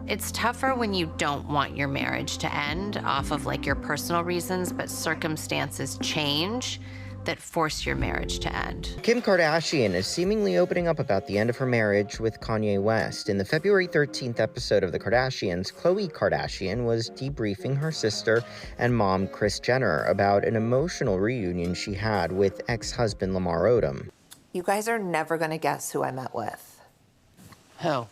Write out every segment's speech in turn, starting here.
It's tougher when you don't want your marriage to end off of like your personal reasons, but circumstances change that force your marriage to end. Kim Kardashian is seemingly opening up about the end of her marriage with Kanye West. In the February 13th episode of The Kardashians, Khloé Kardashian was debriefing her sister and mom, Kris Jenner, about an emotional reunion she had with ex-husband Lamar Odom. You guys are never gonna guess who I met with. Who?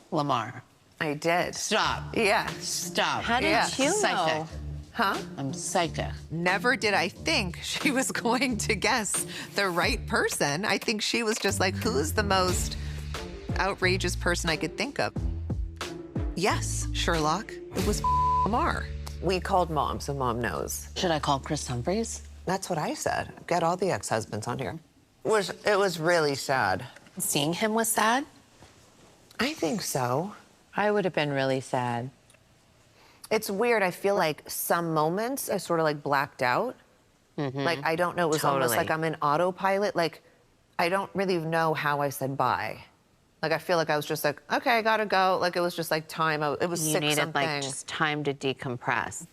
Lamar. I did. Stop. Yeah. Stop. How did you know? Huh? I'm psychic. Never did I think she was going to guess the right person. I think she was just like, who's the most outrageous person I could think of? Yes, Sherlock, it was Lamar. We called mom, so mom knows. Should I call Chris Humphries? That's what I said. Get all the ex-husbands on here. It was really sad. Seeing him was sad? I think so. I would have been really sad. It's weird. I feel like some moments I sort of like blacked out. Like, I don't know. It was almost like I'm in autopilot. Like, I don't really know how I said bye. Like, I feel like I was just like, okay, I gotta go. Like, it was just like time. It was You sick needed something. like just time to decompress.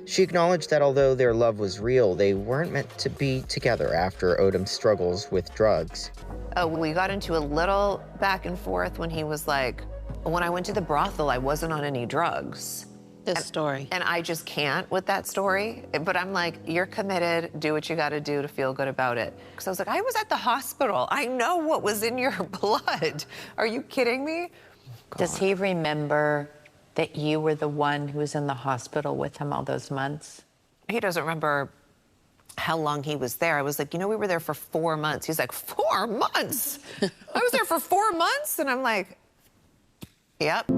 She acknowledged that although their love was real, they weren't meant to be together after Odom's struggles with drugs. Oh, we got into a little back and forth when he was like, when I went to the brothel, I wasn't on any drugs. This story. And I just can't with that story. But I'm like, you're committed. Do what you got to do to feel good about it. Because I was like, I was at the hospital. I know what was in your blood. Are you kidding me? Does he remember that you were the one who was in the hospital with him all those months? He doesn't remember how long he was there. I was like, you know, we were there for 4 months. He's like, 4 months? I was there for 4 months? And I'm like, yep.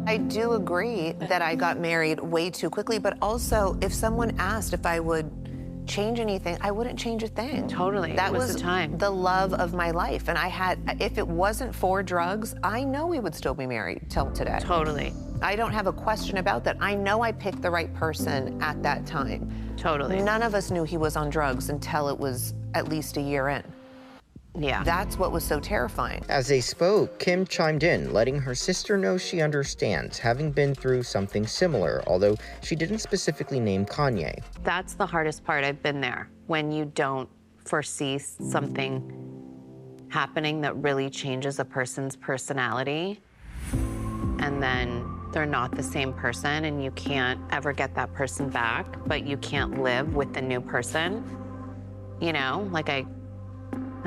I do agree that I got married way too quickly, but also if someone asked if I would change anything, I wouldn't change a thing. Totally. That It was was the time. the love of my life. And I had, if it wasn't for drugs, I know we would still be married till today. Totally. I don't have a question about that. I know I picked the right person at that time. Totally. None of us knew he was on drugs until it was at least a year in. Yeah. That's what was so terrifying. As they spoke, Kim chimed in, letting her sister know she understands, having been through something similar, although she didn't specifically name Kanye. That's the hardest part. I've been there. When you don't foresee something happening that really changes a person's personality, and then they're not the same person, and you can't ever get that person back, but you can't live with the new person. You know, like I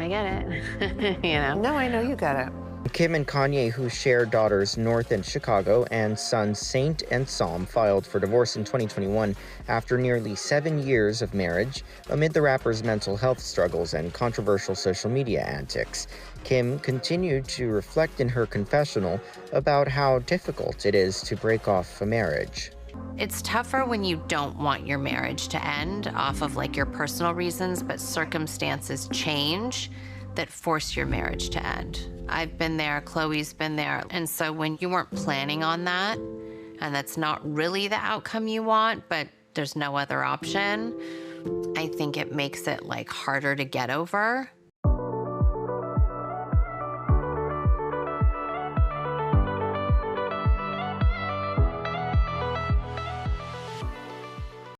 get it, you know? No, I know you got it. Kim and Kanye, who share daughters North in Chicago and sons Saint and Psalm, filed for divorce in 2021 after nearly 7 years of marriage, amid the rapper's mental health struggles and controversial social media antics. Kim continued to reflect in her confessional about how difficult it is to break off a marriage. It's tougher when you don't want your marriage to end off of like your personal reasons, but circumstances change that force your marriage to end. I've been there, Khloé's been there. And so when you weren't planning on that, and that's not really the outcome you want, but there's no other option, I think it makes it like harder to get over.